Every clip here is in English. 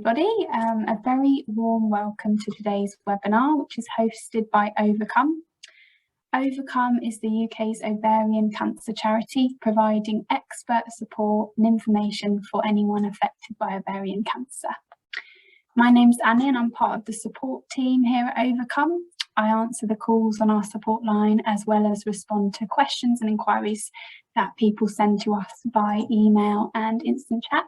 Everybody, a very warm welcome to today's webinar, which is hosted by Ovacome. Ovacome is the UK's ovarian cancer charity, providing expert support and information for anyone affected by ovarian cancer. My name's Annie and I'm part of the support team here at Ovacome. I answer the calls on our support line as well as respond to questions and inquiries that people send to us by email and instant chat.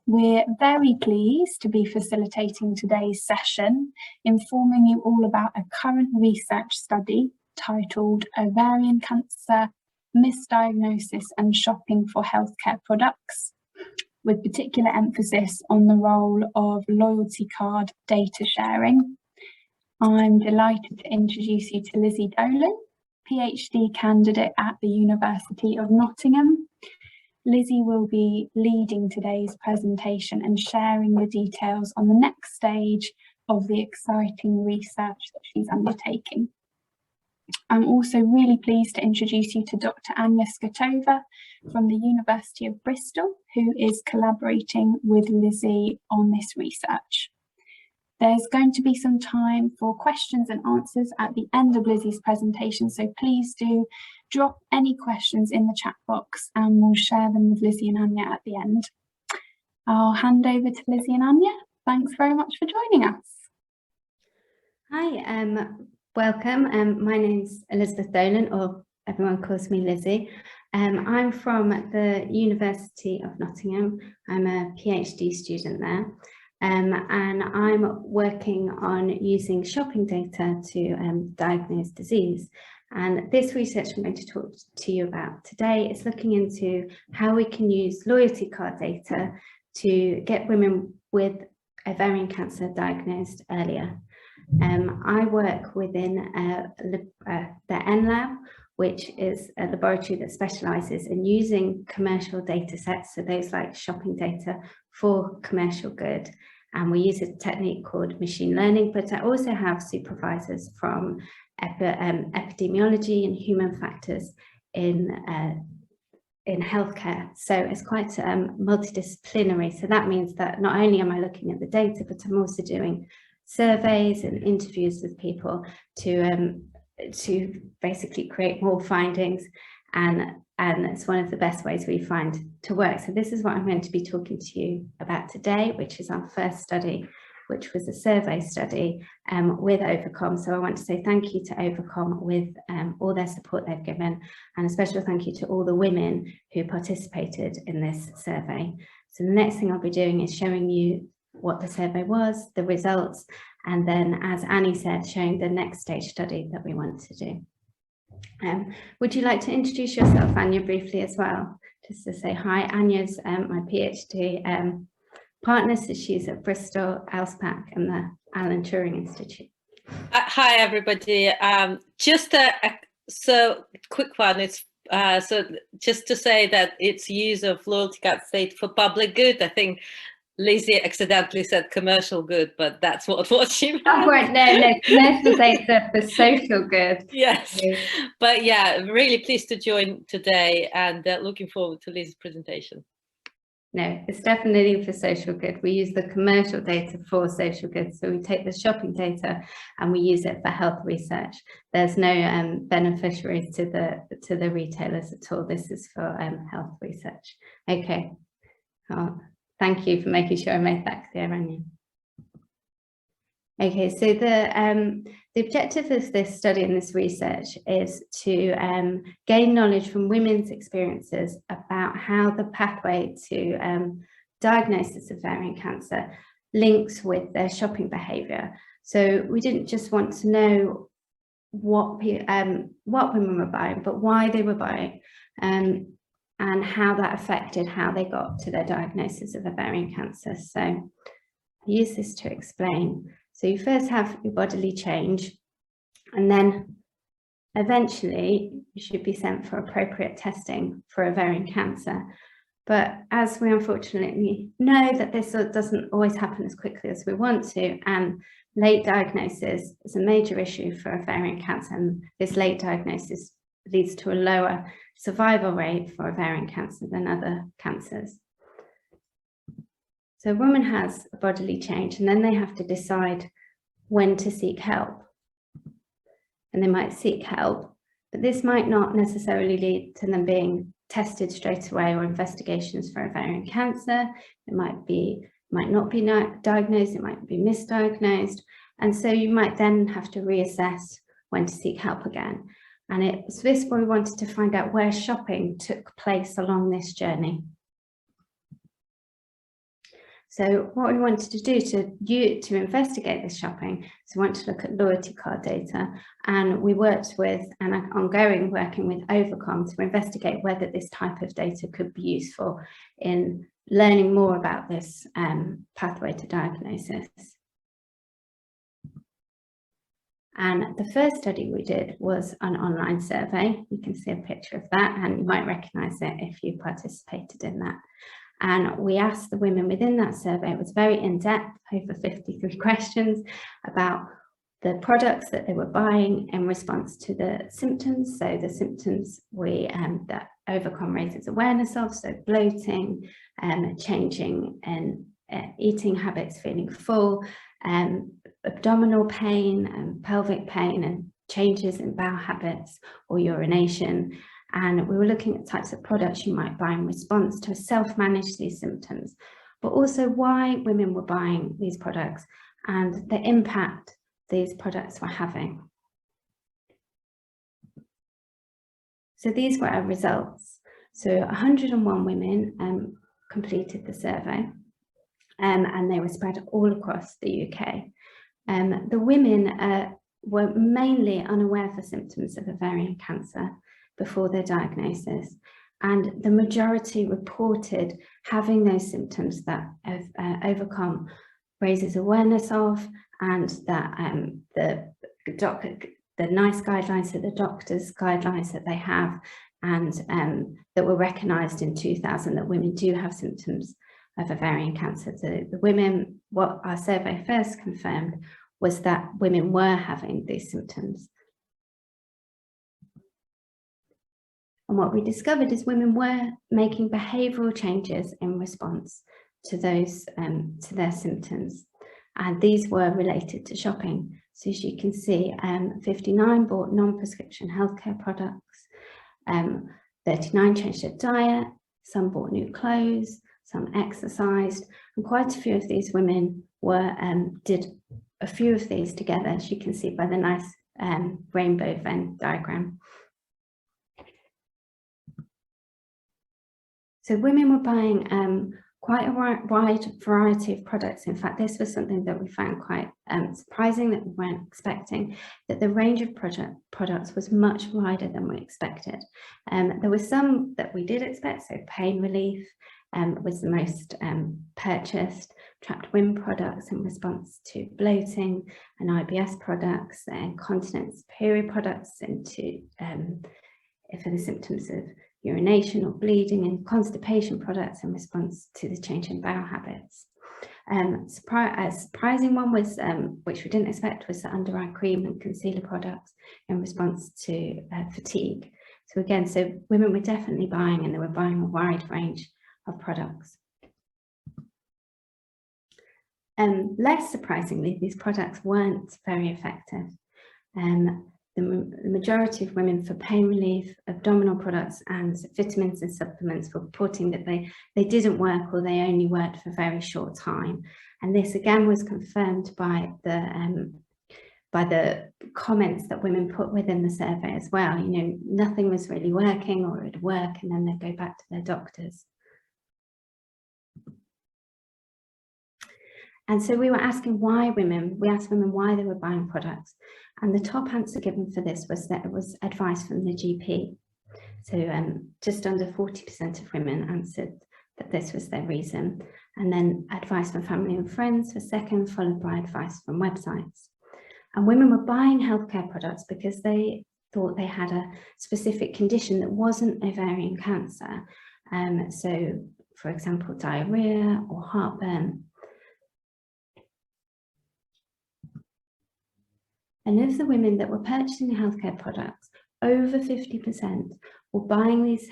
We're very pleased to be facilitating today's session, informing you all about a current research study titled Ovarian Cancer, Misdiagnosis and Shopping for Healthcare Products, with particular emphasis on the role of loyalty card data sharing. I'm delighted to introduce you to Lizzie Dolan, PhD candidate at the University of Nottingham. Lizzie will be leading today's presentation and sharing the details on the next stage of the exciting research that she's undertaking. I'm also really pleased to introduce you to Dr. Anya Skotova from the University of Bristol, who is collaborating with Lizzie on this research. There's going to be some time for questions and answers at the end of Lizzie's presentation, so please do drop any questions in the chat box and we'll share them with Lizzie and Anya at the end. I'll hand over to Lizzie and Anya. Thanks very much for joining us. Hi, welcome. My name's Elizabeth Dolan, or everyone calls me Lizzie. I'm from the University of Nottingham. I'm a PhD student there. And I'm working on using shopping data to diagnose disease. And this research I'm going to talk to you about today is looking into how we can use loyalty card data to get women with ovarian cancer diagnosed earlier. I work within the NLab, which is a laboratory that specialises in using commercial data sets, so those like shopping data, for commercial good. And we use a technique called machine learning, but I also have supervisors from epidemiology and human factors in healthcare. So it's quite multidisciplinary. So that means that not only am I looking at the data, but I'm also doing surveys and interviews with people to basically create more findings, and it's one of the best ways we find to work. So this is what I'm going to be talking to you about today, which is our first study, which was a survey study with Ovacome. So I want to say thank you to Ovacome with all their support they've given, and a special thank you to all the women who participated in this survey. So the next thing I'll be doing is showing you what the survey was, the results, and then, as Annie said, showing the next stage study that we want to do. Would you like to introduce yourself, Anya, briefly as well? Just to say hi. Anya's my PhD partner, so she's at Bristol, ALSPAC and the Alan Turing Institute. Hi, everybody. Just a quick one. It's so just to say that it's use of loyalty card data for public good. I think Lizzie accidentally said commercial good, but that's what she meant. Oh, right, no, commercial data for social good. Yes, but yeah, really pleased to join today and looking forward to Lizzie's presentation. No, it's definitely for social good. We use the commercial data for social good. So we take the shopping data and we use it for health research. There's no beneficiaries to the retailers at all. This is for health research. Okay. Thank you for making sure I made that clear, Anya. Okay, so the objective of this study and this research is to gain knowledge from women's experiences about how the pathway to diagnosis of ovarian cancer links with their shopping behaviour. So we didn't just want to know what women were buying, but why they were buying. And how that affected how they got to their diagnosis of ovarian cancer. So I use this to explain. So you first have your bodily change, and then eventually you should be sent for appropriate testing for ovarian cancer. But as we unfortunately know that this doesn't always happen as quickly as we want to, and late diagnosis is a major issue for ovarian cancer, and this late diagnosis leads to a lower survival rate for ovarian cancer than other cancers. So a woman has a bodily change and then they have to decide when to seek help. And they might seek help, but this might not necessarily lead to them being tested straight away or investigations for ovarian cancer. It might not be diagnosed, it might be misdiagnosed. And so you might then have to reassess when to seek help again. And it's this where we wanted to find out where shopping took place along this journey. So what we wanted to do to investigate this shopping, so we wanted to look at loyalty card data, and we worked with and are ongoing working with Ovacome to investigate whether this type of data could be useful in learning more about this pathway to diagnosis. And the first study we did was an online survey. You can see a picture of that and you might recognise it if you participated in that. And we asked the women within that survey, it was very in-depth, over 53 questions about the products that they were buying in response to the symptoms. So the symptoms that Ovacome raises awareness of, so bloating, changing in eating habits, feeling full, abdominal pain and pelvic pain, and changes in bowel habits or urination. And we were looking at types of products you might buy in response to self-manage these symptoms, but also why women were buying these products and the impact these products were having. So these were our results. So 101 women completed the survey, and they were spread all across the UK. The women were mainly unaware of the symptoms of ovarian cancer before their diagnosis, and the majority reported having those symptoms that Ovacome raises awareness of, and that the NICE guidelines, so the doctor's guidelines that they have, and that were recognised in 2000 that women do have symptoms of ovarian cancer. So the women, what our survey first confirmed was that women were having these symptoms. And what we discovered is women were making behavioural changes in response to those to their symptoms, and these were related to shopping. So as you can see, 59 bought non-prescription healthcare products, 39 changed their diet, some bought new clothes, some exercised, and quite a few of these women were did a few of these together, as you can see by the nice rainbow Venn diagram. So women were buying quite a wide variety of products. In fact, this was something that we found quite surprising, that we weren't expecting, that the range of products was much wider than we expected. There were some that we did expect, so pain relief was the most purchased, trapped wind products in response to bloating, and IBS products, and incontinence period products into for the symptoms of urination or bleeding, and constipation products in response to the change in bowel habits. A surprising one was, which we didn't expect, was the under eye cream and concealer products in response to fatigue. So again, so women were definitely buying, and they were buying a wide range of products. Less surprisingly, these products weren't very effective. The majority of women for pain relief, abdominal products and vitamins and supplements were reporting that they didn't work, or they only worked for a very short time. And this again was confirmed by the comments that women put within the survey as well. You know, nothing was really working, or it would work and then they'd go back to their doctors. And so we were asking we asked women why they were buying products. And the top answer given for this was that it was advice from the GP. So just under 40% of women answered that this was their reason. And then advice from family and friends was second, followed by advice from websites. And women were buying healthcare products because they thought they had a specific condition that wasn't ovarian cancer. So for example, diarrhea or heartburn. And of the women that were purchasing healthcare products, over 50% were buying these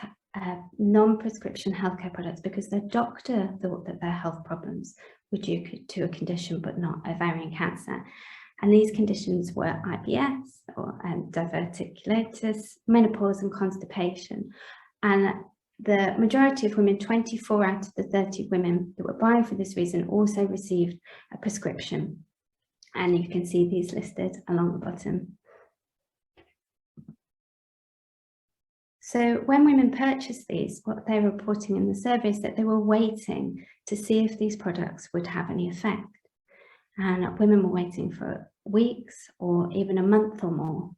non-prescription healthcare products because their doctor thought that their health problems were due to a condition but not ovarian cancer. And these conditions were IBS or diverticulitis, menopause and constipation. And the majority of women, 24 out of the 30 women that were buying for this reason, also received a prescription. And you can see these listed along the bottom. So when women purchased these, what they're reporting in the survey is that they were waiting to see if these products would have any effect. And women were waiting for weeks or even a month or more.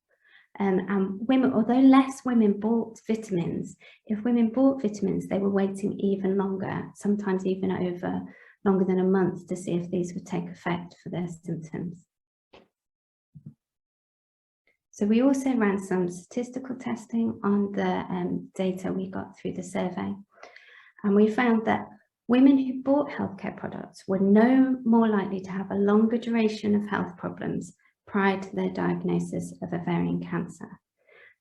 And women, although less women bought vitamins, if women bought vitamins, they were waiting even longer, sometimes even over longer than a month, to see if these would take effect for their symptoms. So we also ran some statistical testing on the data we got through the survey. And we found that women who bought healthcare products were no more likely to have a longer duration of health problems prior to their diagnosis of ovarian cancer.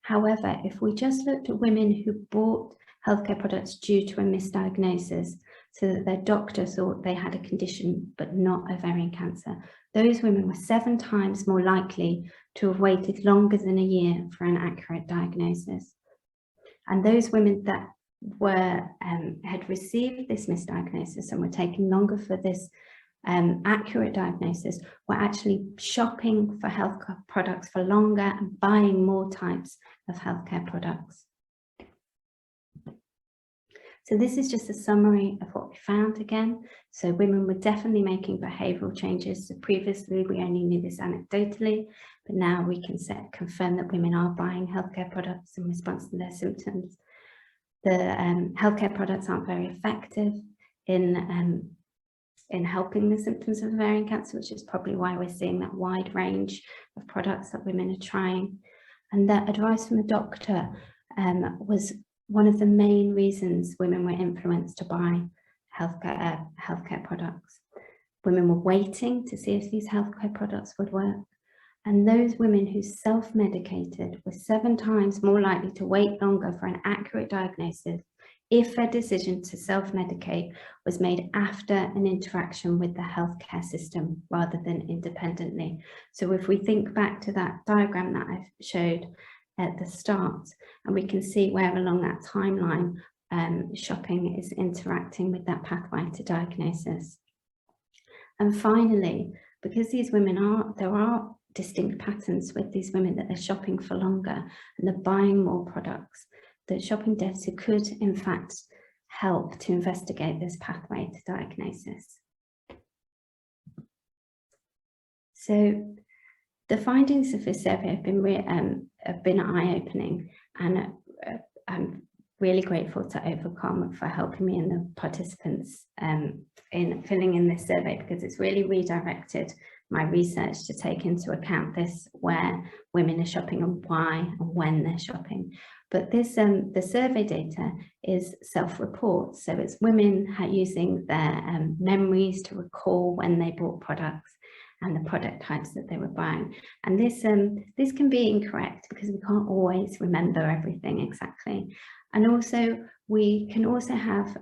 However, if we just looked at women who bought healthcare products due to a misdiagnosis, so that their doctor thought they had a condition but not ovarian cancer, those women were 7 times more likely to have waited longer than a year for an accurate diagnosis. And those women that were had received this misdiagnosis and were taking longer for this accurate diagnosis were actually shopping for healthcare products for longer and buying more types of healthcare products. So this is just a summary of what we found again. So women were definitely making behavioural changes. So previously we only knew this anecdotally, but now we can confirm that women are buying healthcare products in response to their symptoms. The healthcare products aren't very effective in helping the symptoms of ovarian cancer, which is probably why we're seeing that wide range of products that women are trying. And that advice from a doctor was one of the main reasons women were influenced to buy healthcare products. Women were waiting to see if these healthcare products would work. And those women who self-medicated were 7 times more likely to wait longer for an accurate diagnosis if their decision to self-medicate was made after an interaction with the healthcare system rather than independently. So if we think back to that diagram that I showed at the start, and we can see where along that timeline shopping is interacting with that pathway to diagnosis. And finally, because these women there are distinct patterns with these women that they're shopping for longer and they're buying more products, the shopping data could in fact help to investigate this pathway to diagnosis. So the findings of this survey have been eye-opening, and I'm really grateful to Ovacome for helping me and the participants in filling in this survey, because it's really redirected my research to take into account this, where women are shopping and why and when they're shopping. But this the survey data is self-report, so it's women using their memories to recall when they bought products and the product types that they were buying. And this can be incorrect because we can't always remember everything exactly. And also we can also have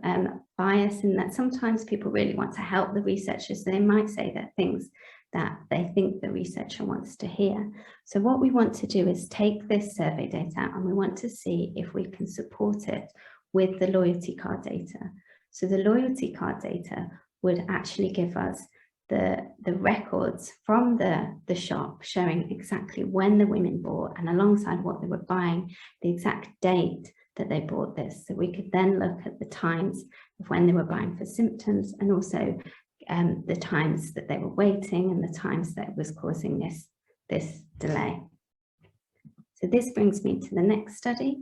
bias in that sometimes people really want to help the researchers. They might say that things that they think the researcher wants to hear. So what we want to do is take this survey data and we want to see if we can support it with the loyalty card data. So the loyalty card data would actually give us the records from the shop showing exactly when the women bought, and alongside what they were buying, the exact date that they bought this. So we could then look at the times of when they were buying for symptoms, and also the times that they were waiting and the times that was causing this delay. So this brings me to the next study.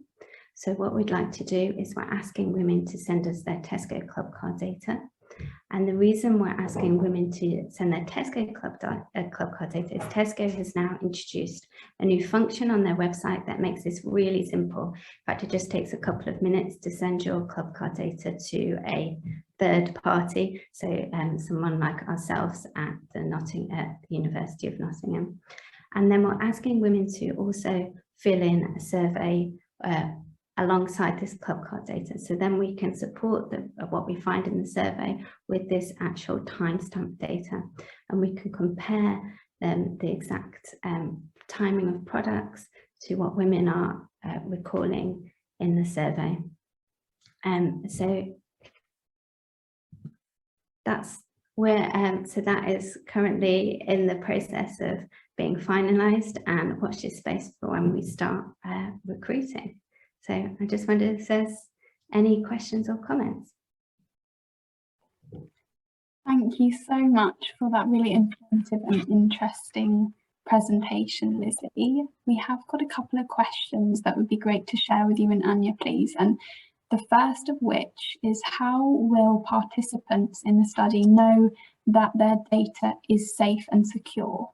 So what we'd like to do is we're asking women to send us their Tesco Club card data. And the reason we're asking women to send their Tesco Club card data is Tesco has now introduced a new function on their website that makes this really simple. In fact, it just takes a couple of minutes to send your club card data to a third party, so someone like ourselves at the University of Nottingham. And then we're asking women to also fill in a survey alongside this club card data. So then we can support what we find in the survey with this actual timestamp data, and we can compare the exact timing of products to what women are recalling in the survey. So that's where so that is currently in the process of being finalised, and watch this space for when we start recruiting. So I just wondered if there's any questions or comments. Thank you so much for that really informative and interesting presentation, Lizzie. We have got a couple of questions that would be great to share with you and Anya, please. And the first of which is, how will participants in the study know that their data is safe and secure?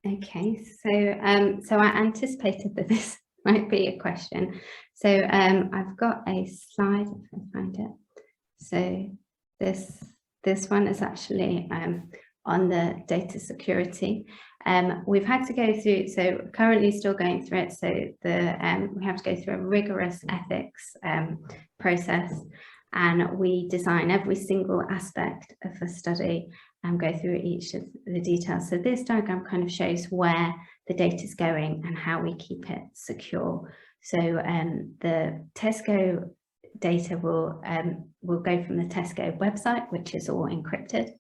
Okay, so so I anticipated that this might be a question. So I've got a slide, if I find it. So this one is actually on the data security. We've had to go through, so currently still going through it, so we have to go through a rigorous ethics process, and we design every single aspect of the study and go through each of the details. So this diagram kind of shows where the data is going and how we keep it secure. So the Tesco data will go from the Tesco website, which is all encrypted,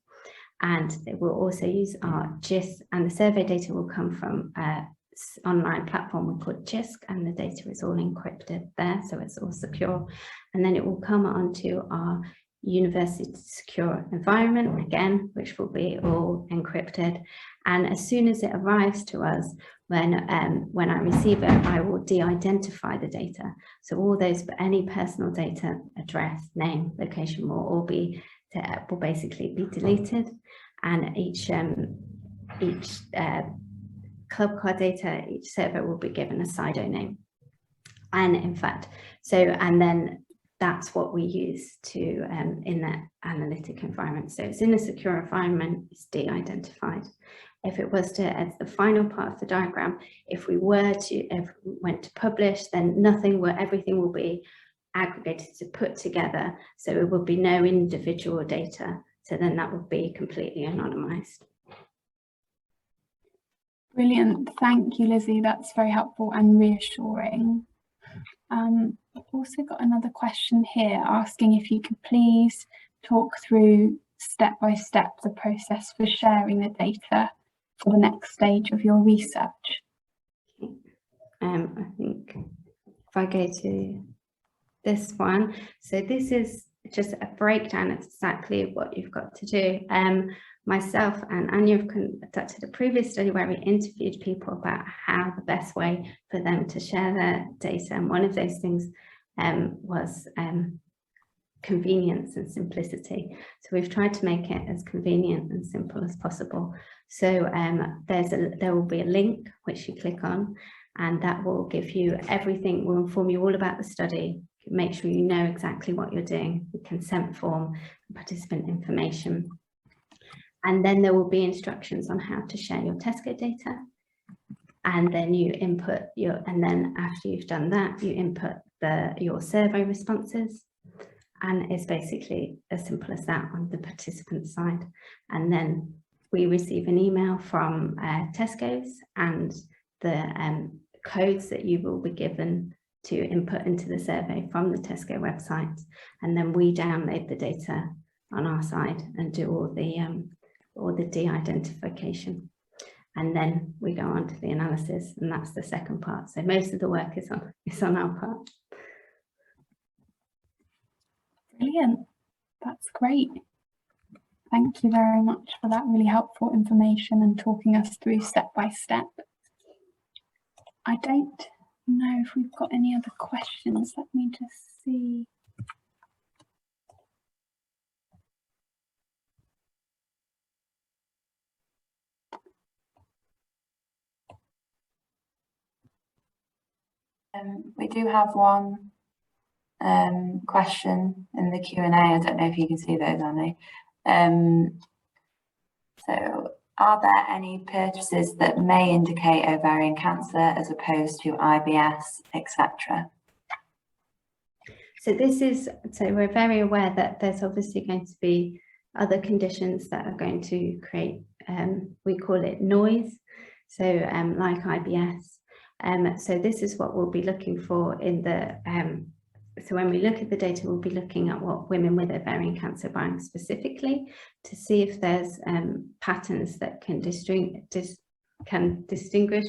and it will also use our JISC, and the survey data will come from an online platform we call JISC, and the data is all encrypted there, so it's all secure. And then it will come onto our university secure environment again, which will be all encrypted. And as soon as it arrives to us, when I receive it, I will de-identify the data. So all those, any personal data, address, name, location will basically be deleted, and each club card data, each server will be given a SIDO name. And in fact, and then that's what we use to in that analytic environment. So it's in a secure environment, it's de-identified. If it was to, as the final part of the diagram, if we went to publish, then everything will be aggregated to put together. So it would be no individual data. So then that would be completely anonymized. Brilliant. Thank you, Lizzie. That's very helpful and reassuring. I've also got another question here asking if you could please talk through step by step the process for sharing the data for the next stage of your research. I think if I go to this one, so this is just a breakdown of exactly what you've got to do. Myself and Anya have conducted a previous study where we interviewed people about how the best way for them to share their data, and one of those things was convenience and simplicity. So we've tried to make it as convenient and simple as possible. So there will be a link which you click on, and that will give you everything, will inform you all about the study, make sure you know exactly what you're doing, the consent form, participant information. And then there will be instructions on how to share your Tesco data. And then you input and then after you've done that, you input your survey responses. And it's basically as simple as that on the participant side. And then we receive an email from Tesco's and the codes that you will be given to input into the survey from the Tesco website. And then we download the data on our side and do all the de-identification. And then we go on to the analysis, and that's the second part. So most of the work is on our part. Brilliant. That's great. Thank you very much for that really helpful information and talking us through step by step. I don't know if we've got any other questions. Let me just see. We do have one question in the Q&A. I don't know if you can see those, Annie. So, are there any purchases that may indicate ovarian cancer as opposed to IBS, etc.? So we're very aware that there's obviously going to be other conditions that are going to create, we call it noise, so like IBS. So this is what we'll be looking for in the, so when we look at the data, we'll be looking at what women with ovarian cancer buying specifically to see if there's patterns that can distinguish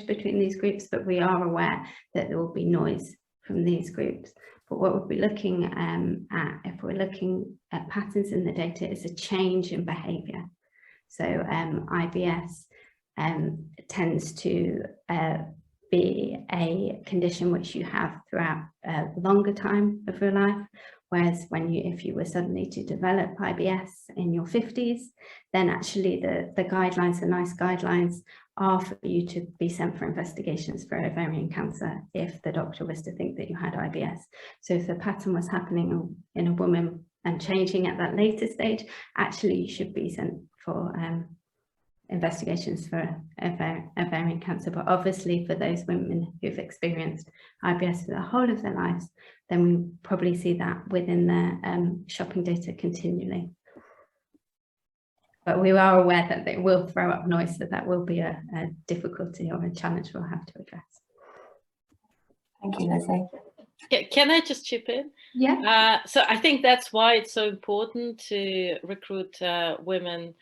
between these groups, but we are aware that there will be noise from these groups. But what we'll be looking at, if we're looking at patterns in the data, is a change in behaviour. So IBS tends to be a condition which you have throughout a longer time of your life, whereas if you were suddenly to develop IBS in your 50s, then actually the guidelines, the NICE guidelines, are for you to be sent for investigations for ovarian cancer if the doctor was to think that you had IBS. So if the pattern was happening in a woman and changing at that later stage, actually you should be sent for investigations for ovarian cancer. But obviously for those women who've experienced IBS for the whole of their lives, then we probably see that within their shopping data continually. But we are aware that they will throw up noise, so that will be a difficulty or a challenge we'll have to address. Thank you, Lizzie. Can I just chip in? Yeah. So I think that's why it's so important to recruit women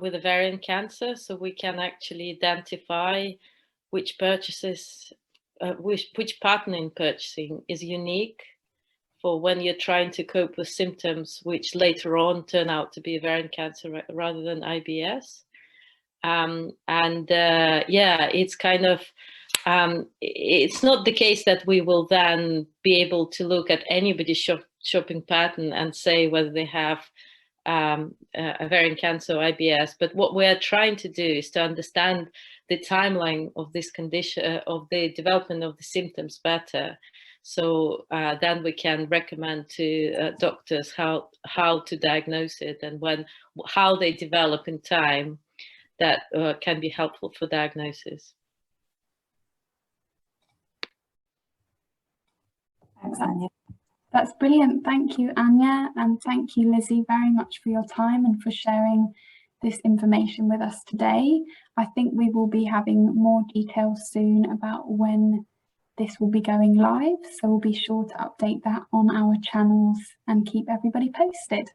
with ovarian cancer, so we can actually identify which purchases, which pattern in purchasing is unique for when you're trying to cope with symptoms which later on turn out to be ovarian cancer rather than IBS. Yeah, it's kind of, it's not the case that we will then be able to look at anybody's shopping pattern and say whether they have ovarian cancer or IBS, but what we are trying to do is to understand the timeline of this condition, of the development of the symptoms better. So then we can recommend to doctors how to diagnose it, and how they develop in time, that can be helpful for diagnosis. Thanks, Anya. That's brilliant. Thank you, Anya, and thank you, Lizzie, very much for your time and for sharing this information with us today. I think we will be having more details soon about when this will be going live, so we'll be sure to update that on our channels and keep everybody posted.